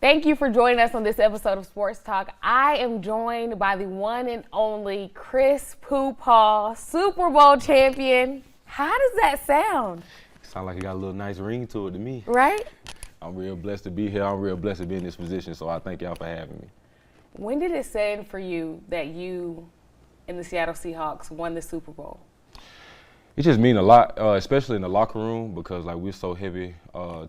Thank you for joining us on this episode of Sports Talk. I am joined by the one and only Chris Paul, Super Bowl champion. How does that sound? Sound like it got a little nice ring to it to me. Right? I'm real blessed to be here. I'm real blessed to be in this position, so I thank y'all for having me. When did it set in for you that you and the Seattle Seahawks won the Super Bowl? It just mean a lot, especially in the locker room, because like we're so heavy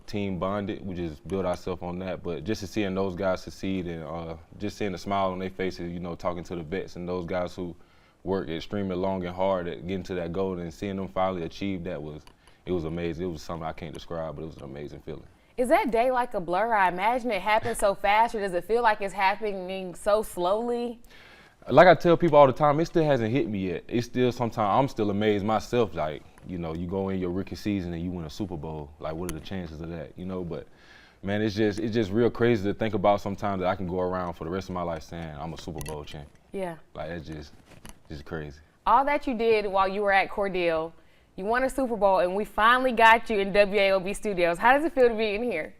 team bonded. We just build ourselves on that. But just to seeing those guys succeed and just seeing the smile on their faces, you know, talking to the vets and those guys who work extremely long and hard at getting to that goal and seeing them finally achieve that it was amazing. It was something I can't describe, but it was an amazing feeling. Is that day like a blur? I imagine it happened so fast, or does it feel like it's happening so slowly? Like I tell people all the time, it still hasn't hit me yet. It's still sometimes I'm still amazed myself. Like, you know, you go in your rookie season and you win a Super Bowl. Like, what are the chances of that? You know, but man, it's just real crazy to think about sometimes that I can go around for the rest of my life saying I'm a Super Bowl champion. Yeah. Like, it's just crazy. All that you did while you were at Cordell, you won a Super Bowl, and we finally got you in WALB studios. How does it feel to be in here?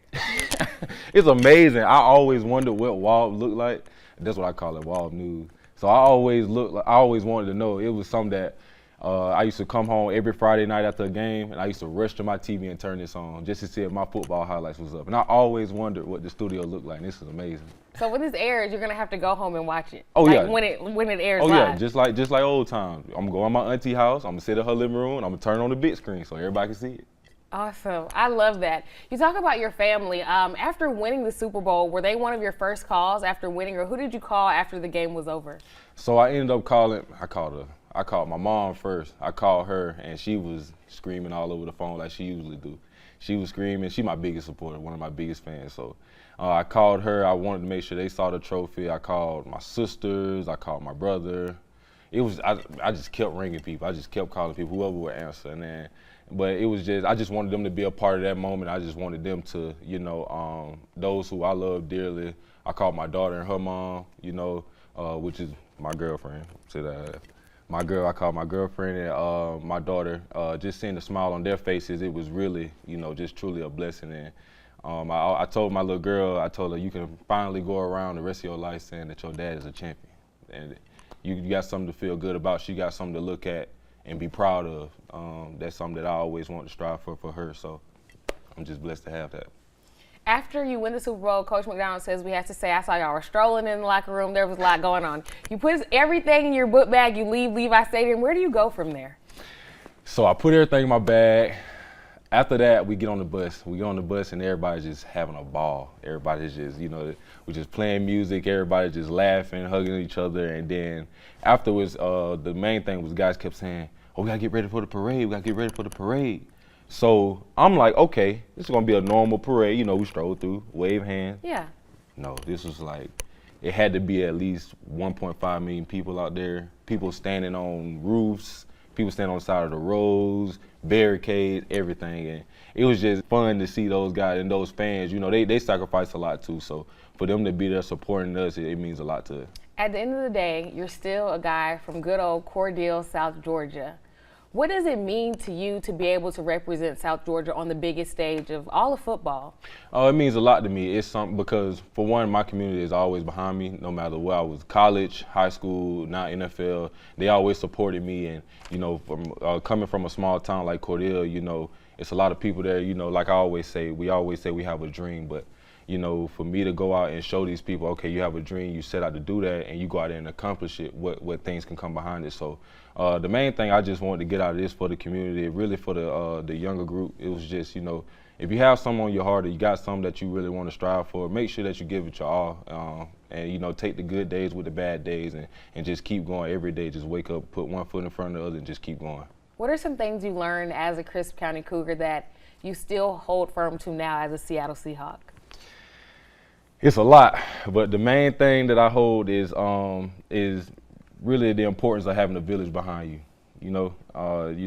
It's amazing. I always wondered what WALB looked like. That's what I call it, WALB News. So I always wanted to know. It was something that I used to come home every Friday night after a game, and I used to rush to my TV and turn this on just to see if my football highlights was up. And I always wondered what the studio looked like, and this is amazing. So when this airs, you're gonna have to go home and watch it. Oh, like yeah. When it airs Oh live. yeah, just like old times. I'm gonna go to my auntie house. I'm gonna sit in her living room, and I'm gonna turn on the big screen so everybody can see it. Awesome. I love that. You talk about your family. After winning the Super Bowl, were they one of your first calls after winning, or who did you call after the game was over? So I ended up calling. I called my mom first. I called her, and she was screaming all over the phone like she usually do. She was screaming. She's my biggest supporter, one of my biggest fans. So I called her. I wanted to make sure they saw the trophy. I called my sisters. I called my brother. I just kept ringing people. I just kept calling people, whoever would answer. And then, but it was just, I just wanted them to be a part of that moment. I just wanted them to, you know, those who I love dearly. I called my daughter and her mom, you know, which is my girlfriend. I called my girlfriend and my daughter. Just seeing the smile on their faces, it was really, you know, just truly a blessing. And I told my little girl, I told her, you can finally go around the rest of your life saying that your dad is a champion. And you got something to feel good about. She got something to look at and be proud of. That's something that I always want to strive for her. So I'm just blessed to have that. After you win the Super Bowl, Coach McDonald says we have to say, I saw y'all were strolling in the locker room. There was a lot going on. You put everything in your book bag. You leave Levi Stadium. Where do you go from there? So I put everything in my bag. After that, we get on the bus. We get on the bus, and everybody's just having a ball. Everybody's just, you know, we're just playing music. Everybody's just laughing, hugging each other. And then afterwards, the main thing was guys kept saying, oh, we got to get ready for the parade. We got to get ready for the parade. So I'm like, okay, this is going to be a normal parade. You know, we stroll through, wave hands. Yeah. No, this was like, it had to be at least 1.5 million people out there, people standing on roofs, people standing on the side of the roads, barricades, everything. And it was just fun to see those guys and those fans. You know, they sacrifice a lot too. So for them to be there supporting us, it means a lot to us. At the end of the day, you're still a guy from good old Cordell, South Georgia. What does it mean to you to be able to represent South Georgia on the biggest stage of all of football? Oh, it means a lot to me. It's something because, for one, my community is always behind me, no matter where I was, college, high school, now NFL. They always supported me, and you know, from coming from a small town like Cordell, you know, it's a lot of people there. You know, like I always say we have a dream, but you know, for me to go out and show these people, okay, you have a dream, you set out to do that, and you go out there and accomplish it, what things can come behind it. So the main thing I just wanted to get out of this for the community, really for the younger group, it was just, you know, if you have something on your heart or you got something that you really want to strive for, make sure that you give it your all, and, you know, take the good days with the bad days and just keep going every day. Just wake up, put one foot in front of the other, and just keep going. What are some things you learned as a Crisp County Cougar that you still hold firm to now as a Seattle Seahawk? It's a lot, but the main thing that I hold is really the importance of having a village behind you. From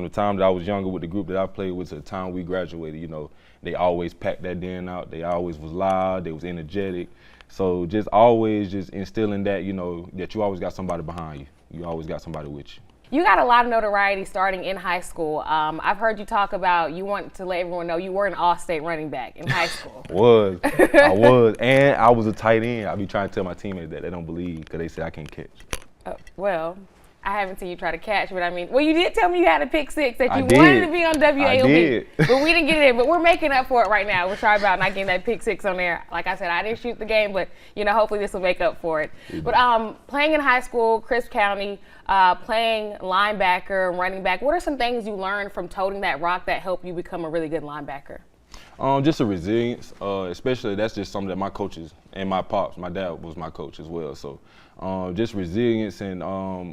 the time that I was younger with the group that I played with to the time we graduated, you know, they always packed that den out. They always was loud. They was energetic. So just always just instilling that, you know, that you always got somebody behind you. You always got somebody with you. You got a lot of notoriety starting in high school. I've heard you talk about you want to let everyone know you were an all-state running back in high school. I was, and I was a tight end. I be trying to tell my teammates that they don't believe because they say I can't catch. Well, I haven't seen you try to catch, but I mean, well, you did tell me you had a pick six that you I wanted did. to be on WALB, I did. but we didn't get it in. But we're making up for it right now. We're sorry about not getting that pick six on there. Like I said, I didn't shoot the game, but hopefully this will make up for it. But playing in high school, Crisp County, playing linebacker, running back. What are some things you learned from toting that rock that helped you become a really good linebacker? Just a resilience, especially that's just something that my coaches and my pops, my dad was my coach as well. So just resilience, and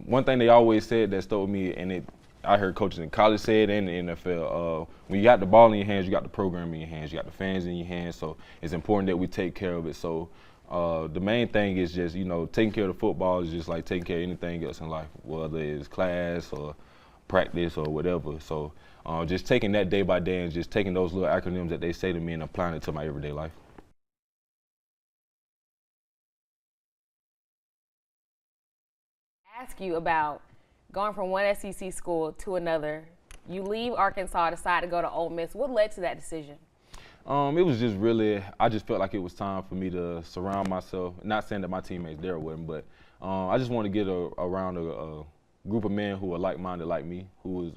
one thing they always said that stuck with me, and I heard coaches in college say it and in the NFL, when you got the ball in your hands, you got the program in your hands, you got the fans in your hands, so it's important that we take care of it. So the main thing is just, taking care of the football is just like taking care of anything else in life, whether it's class or practice or whatever. So just taking that day by day and just taking those little acronyms that they say to me and applying it to my everyday life. Ask you about going from one SEC school to another. You leave Arkansas, decide to go to Ole Miss. What led to that decision? It was just really, I just felt like it was time for me to surround myself, not saying that my teammates there wouldn't, but I just want to get around a group of men who are like-minded like me, who is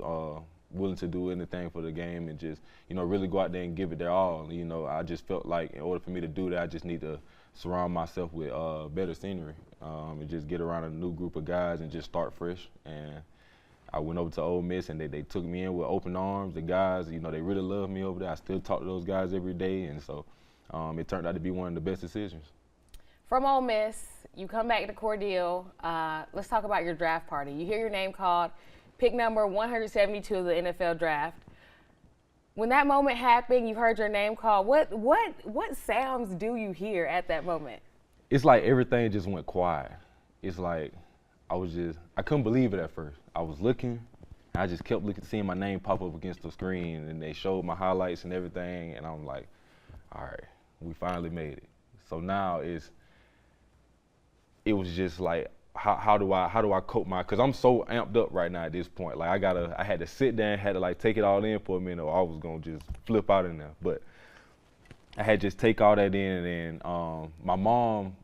willing to do anything for the game and just, really go out there and give it their all. I just felt like in order for me to do that, I just need to surround myself with better scenery and just get around a new group of guys and just start fresh. And I went over to Ole Miss, and they took me in with open arms. The guys, they really loved me over there. I still talk to those guys every day, and so it turned out to be one of the best decisions. From Ole Miss, you come back to Cordele. Let's talk about your draft party. You hear your name called, pick number 172 of the NFL draft. When that moment happened, you heard your name called. What sounds do you hear at that moment? It's like everything just went quiet. It's like I couldn't believe it at first. I was looking, and I just kept looking, seeing my name pop up against the screen, and they showed my highlights and everything, and I'm like, all right, we finally made it. So now it was just like, how do I cope because I'm so amped up right now at this point. Like I had to sit down, had to like take it all in for a minute, or I was gonna just flip out in there. But I had to just take all that in, and my mom,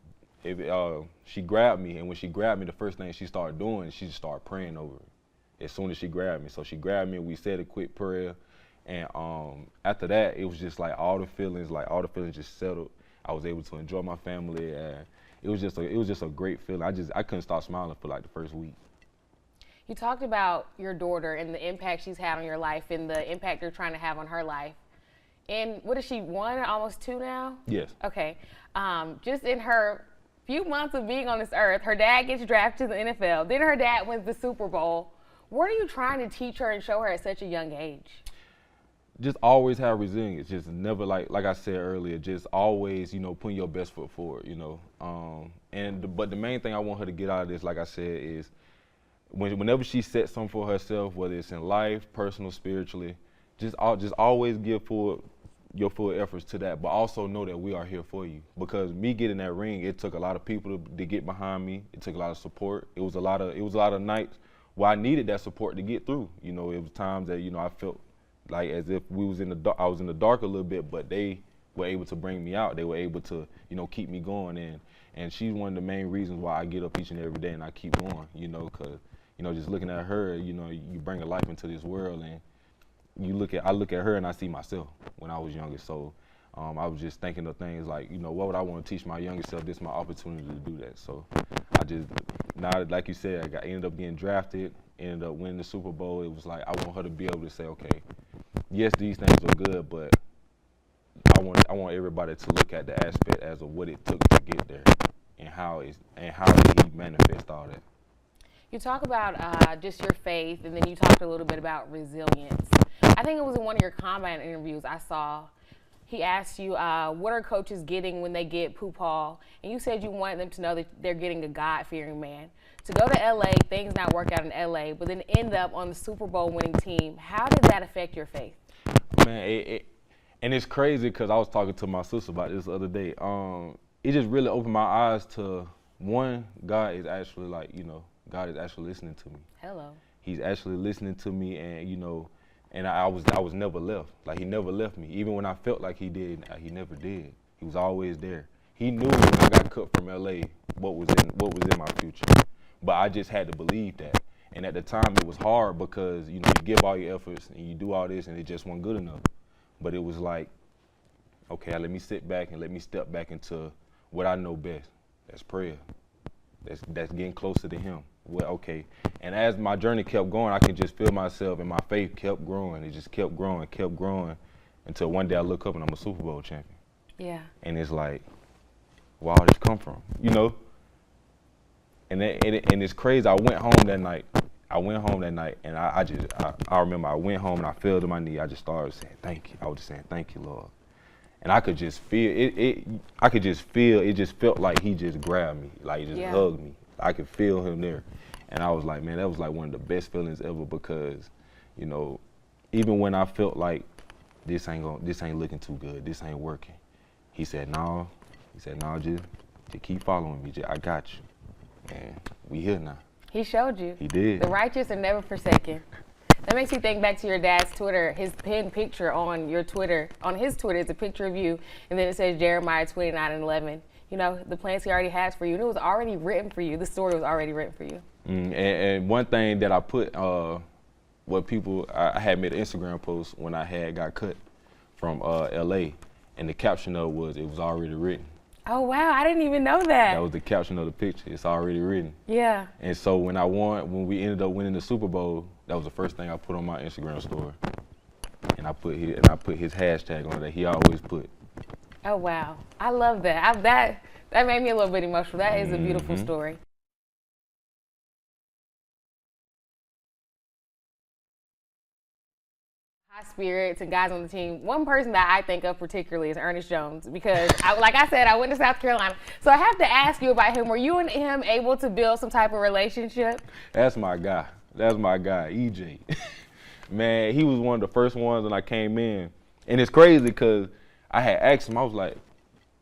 she grabbed me, and when she grabbed me, the first thing she started doing, she just started praying over it as soon as she grabbed me. So she grabbed me, and we said a quick prayer, and after that, it was just like all the feelings just settled. I was able to enjoy my family, and it was just a great feeling. I couldn't stop smiling for like the first week. You talked about your daughter and the impact she's had on your life and the impact you're trying to have on her life. And what is she, 1 or almost 2 now? Yes. Okay. Just in her few months of being on this earth, her dad gets drafted to the NFL. Then her dad wins the Super Bowl. What are you trying to teach her and show her at such a young age? Just always have resilience. Just never, like I said earlier, just always, putting your best foot forward, but the main thing I want her to get out of this, like I said, is whenever she sets something for herself, whether it's in life, personal, spiritually, just always give your full efforts to that, but also know that we are here for you. Because me getting that ring, it took a lot of people to get behind me. It took a lot of support. It was a lot of nights where I needed that support to get through. It was times that I felt like as if I was in the dark a little bit, but they were able to bring me out. They were able to, keep me going. And she's one of the main reasons why I get up each and every day and I keep going, because, just looking at her, you bring a life into this world, and I look at her and I see myself when I was younger. So I was just thinking of things like, what would I want to teach my younger self? This is my opportunity to do that. So now, like you said, ended up getting drafted, ended up winning the Super Bowl. It was like, I want her to be able to say, okay, yes, these things are good, but I want everybody to look at the aspect as of what it took to get there and how he manifest all that. You talk about just your faith, and then you talked a little bit about resilience. I think it was in one of your combine interviews I saw. He asked you, what are coaches getting when they get Pooh, and you said you wanted them to know that they're getting a God-fearing man. To go to L.A., things not work out in L.A., but then end up on the Super Bowl winning team. How did that affect your faith? Man, and it's crazy because I was talking to my sister about this the other day. It just really opened my eyes to, one, God is actually God is actually listening to me. Hello. He's actually listening to me, and you know, and I was never left. Like he never left me. Even when I felt like he did, he never did. He was always there. He knew when I got cut from LA what was in my future. But I just had to believe that. And at the time it was hard because, you know, you give all your efforts and you do all this and it just wasn't good enough. But it was like, okay, let me sit back and let me step back into what I know best. That's prayer. That's getting closer to him. Well, okay. And as my journey kept going, I could just feel myself and my faith kept growing. It just kept growing until one day I look up and I'm a Super Bowl champion. Yeah. And it's like, where all this come from? You know? And it's crazy. I went home that night and I remember I went home and I fell to my knee. I just started saying thank you. I was just saying thank you, Lord. And I could just feel it just felt like he just grabbed me, like he just hugged me. I could feel him there. And I was like, man, that was like one of the best feelings ever because, you know, even when I felt like this ain't looking too good, this ain't working. He said, no, just keep following me. I got you. And we here now. He showed you. He did. The righteous are never forsaken. That makes me think back to your dad's Twitter. His pinned picture on your Twitter, on his Twitter, is a picture of you, and then it says Jeremiah 29:11. You know, the plans he already has for you, and it was already written for you. The story was already written for you. And one thing that I put, I had made an Instagram post when I had got cut from LA, and the caption of it was already written. Oh, wow, I didn't even know that. That was the caption of the picture. It's already written. Yeah. And so when we ended up winning the Super Bowl, that was the first thing I put on my Instagram story. And I put his hashtag on it that he always put. Oh, wow. I love that. That made me a little bit emotional. That is a beautiful story. High spirits and guys on the team. One person that I think of particularly is Ernest Jones because, like I said, I went to South Carolina. So I have to ask you about him. Were you and him able to build some type of relationship? That's my guy. EJ. Man, he was one of the first ones when I came in. And it's crazy because I had asked him, I was like,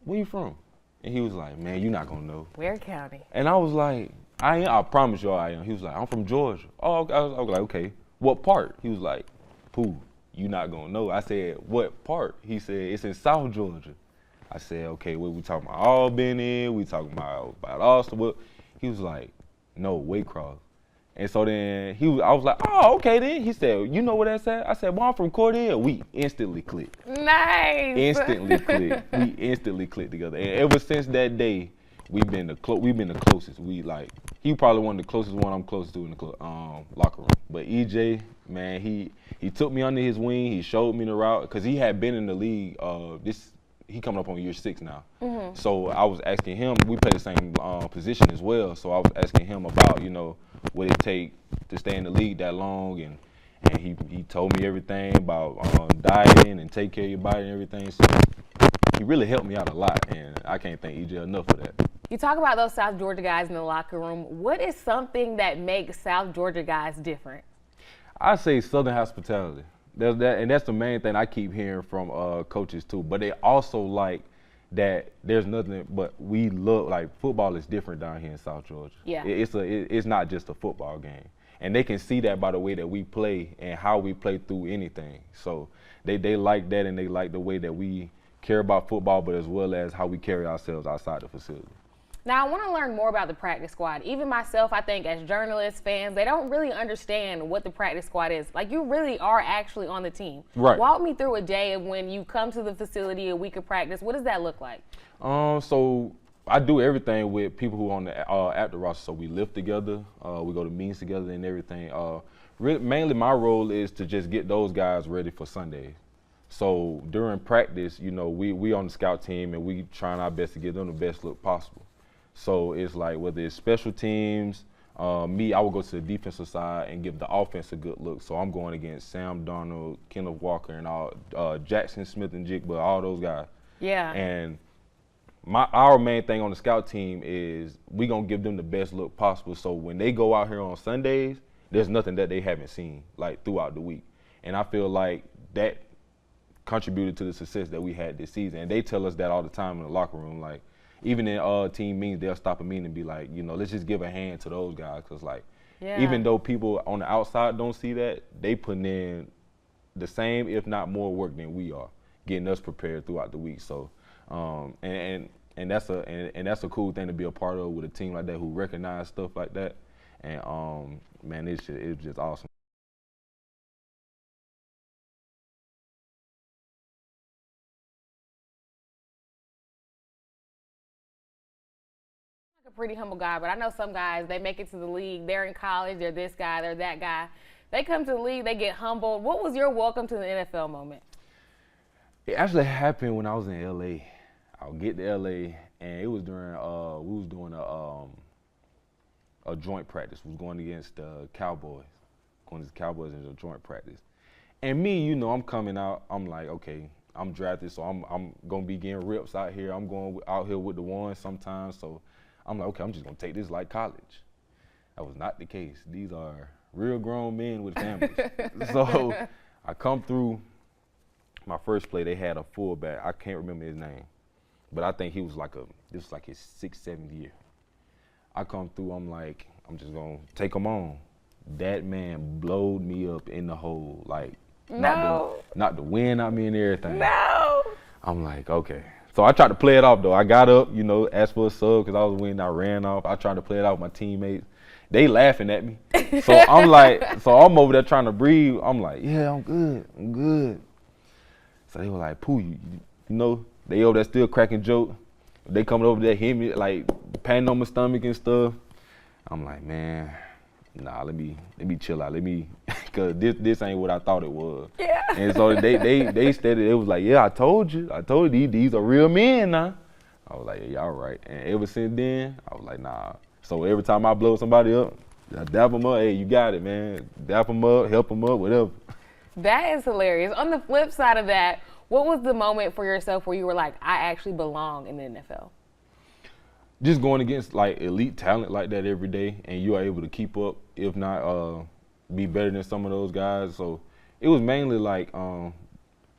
where you from? And he was like, man, you're not going to know. Ware County. And I was like, I promise you I am. He was like, I'm from Georgia. Oh, I was like, okay, what part? He was like, Pooh, you not going to know. I said, what part? He said, it's in South Georgia. I said, okay, what we talking about Albany? We talking about Austin? What? He was like, no, Waycross. And so then I was like, oh, okay then. He said, you know what that's at? I said, well, I'm from Cordell. We instantly clicked. Nice. Instantly clicked. We instantly clicked together. And ever since that day, we've been the closest. He probably one of the closest one I'm close to in the locker room. But EJ, man, he took me under his wing. He showed me the route because he had been in the league. He coming up on year 6 now. Mm-hmm. So I was asking him. We play the same position as well. So I was asking him about, you know, what it take to stay in the league that long, and he told me everything about dieting and take care of your body and everything. So he really helped me out a lot, and I can't thank EJ enough for that. You talk about those South Georgia guys in the locker room. What is something that makes South Georgia guys different? I say Southern hospitality. And that's the main thing I keep hearing from coaches too. But they also like that there's nothing but we look like football is different down here in South Georgia. Yeah. It's not just a football game. And they can see that by the way that we play and how we play through anything. So they like that, and they like the way that we care about football, but as well as how we carry ourselves outside the facility. Now, I want to learn more about the practice squad. Even myself, I think as journalists, fans, they don't really understand what the practice squad is. Like, you really are actually on the team. Right. Walk me through a day of when you come to the facility, a week of practice. What does that look like? So I do everything with people who are on the active roster. So we lift together, we go to meetings together and everything. Mainly my role is to just get those guys ready for Sundays. So during practice, you know, we on the scout team and we trying our best to give them the best look possible. So it's like whether it's special teams, I will go to the defensive side and give the offense a good look. So I'm going against Sam Darnold, Kenneth Walker, and all Jackson Smith and Jigba, all those guys. Yeah. And our main thing on the scout team is we gonna give them the best look possible. So when they go out here on Sundays, there's nothing that they haven't seen like throughout the week. And I feel like that contributed to the success that we had this season. And they tell us that all the time in the locker room. Like, even in team meetings, they'll stop a meeting and be like, you know, let's just give a hand to those guys. Because, like, Yeah. Even though people on the outside don't see that, they putting in the same, if not more, work than we are, getting us prepared throughout the week. So, and that's a cool thing to be a part of with a team like that who recognize stuff like that. And man, it's just awesome. A pretty humble guy, but I know some guys, they make it to the league, they're in college, they're this guy, they're that guy. They come to the league, they get humbled. What was your welcome to the NFL moment? It actually happened when I was in LA. I'll get to LA, and it was during we was doing a joint practice. We was going against the Cowboys, going to the Cowboys in a joint practice. And me, you know, I'm coming out. I'm like, okay, I'm drafted, so I'm gonna be getting rips out here. I'm going out here with the ones sometimes, so I'm like, okay, I'm just gonna take this like college. That was not the case. These are real grown men with families. So I come through. My first play, they had a fullback. I can't remember his name, but I think he was this was like his 6th, 7th year. I come through, I'm like, I'm just gonna take him on. That man blowed me up in the hole, like not the wind out me and everything. No. I'm like, okay. So I tried to play it off though. I got up, you know, asked for a sub because I was winning. I ran off. I tried to play it off with my teammates. They laughing at me. So I'm like, so I'm over there trying to breathe. I'm like, yeah, I'm good. So they were like, Pooh, you know, they over there still cracking joke. They coming over there hitting me, like patting on my stomach and stuff. I'm like, man, nah, let me chill out. Cause this ain't what I thought it was. Yeah. And so they stated, it was like, yeah, I told you these are real men now. I was like, yeah, all right. And ever since then, I was like, nah. So every time I blow somebody up, I dap them up. Hey, you got it, man. Dap them up, help them up, whatever. That is hilarious. On the flip side of that, what was the moment for yourself where you were like, I actually belong in the NFL? Just going against like elite talent like that every day, and you are able to keep up, if not be better than some of those guys. So it was mainly like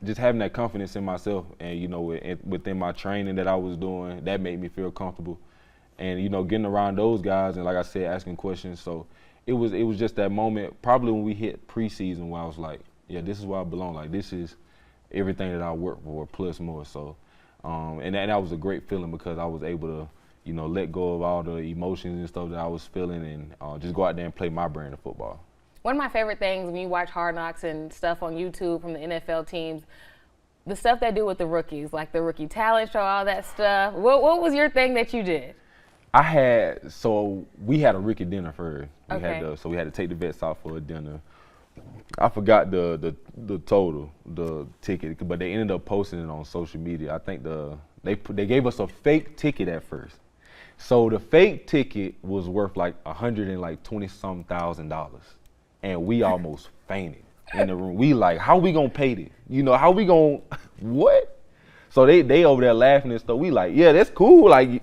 just having that confidence in myself, and you know, within my training that I was doing, that made me feel comfortable, and you know, getting around those guys, and like I said, asking questions. So it was just that moment, probably when we hit preseason, where I was like, yeah, this is where I belong. Like this is everything that I work for plus more. So, and that was a great feeling because I was able to, you know, let go of all the emotions and stuff that I was feeling and just go out there and play my brand of football. One of my favorite things when you watch Hard Knocks and stuff on YouTube from the NFL teams, the stuff they do with the rookies, like the rookie talent show, all that stuff. What was your thing that you did? We had a rookie dinner first. We had to take the vets out for a dinner. I forgot the total, the ticket, but they ended up posting it on social media. I think they gave us a fake ticket at first. So the fake ticket was worth like $120-some thousand, and we almost fainted in the room. We like, how we gonna pay this? You know, how we gonna what? So they over there laughing and stuff. We like, yeah, that's cool. Like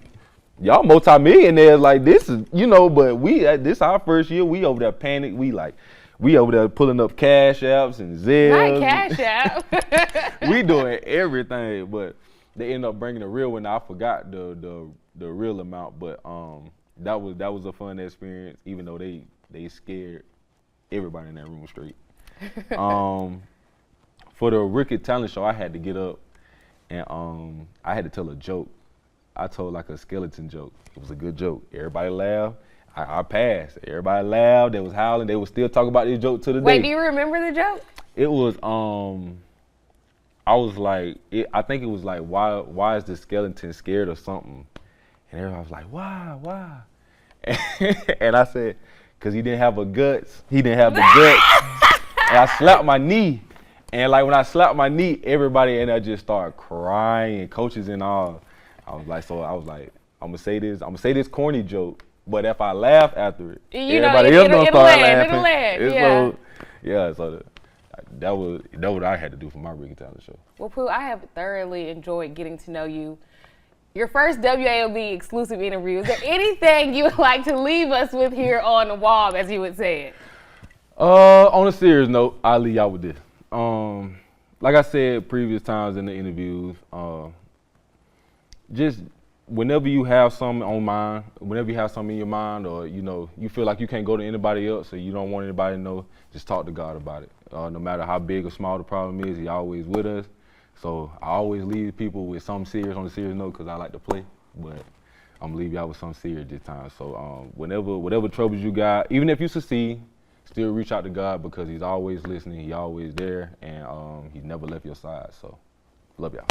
y'all multi-millionaires. Like this is, you know, but this our first year. We over there panicked. We over there pulling up Cash Apps and Zelle. Not Cash App. We doing everything, but they end up bringing the real one. I forgot the real amount, but that was a fun experience. Even though they scared everybody in that room straight. For the rookie talent show, I had to get up and I had to tell a joke. I told like a skeleton joke. It was a good joke. Everybody laughed. I passed. Everybody laughed. They was howling. They was still talking about this joke to the day. Wait, do you remember the joke? It was I was like, I think it was like, why is the skeleton scared or something? And everybody was like, why? And I said, because he didn't have the guts. He didn't have the guts. And I slapped my knee. And like when I slapped my knee, everybody in there just started crying, coaches and all. I was like, I'm gonna say this corny joke, but if I laugh after it, everybody else gonna start laughing. It'll land, yeah. So that was what I had to do for my rookie talent show. Well, Pooh, I have thoroughly enjoyed getting to know you. Your first WALB exclusive interview. Is there anything you would like to leave us with here on WALB, as you would say it? On a serious note, I'll leave y'all with this. Like I said previous times in the interviews, just whenever you have something on mind, whenever you have something in your mind, or you feel like you can't go to anybody else, or you don't want anybody to know, just talk to God about it. No matter how big or small the problem is, He always with us. So I always leave people with something serious on the serious note because I like to play, but I'm gonna leave y'all with something serious this time. So whatever troubles you got, even if you succeed, still reach out to God because He's always listening, He's always there, and He's never left your side. So love y'all.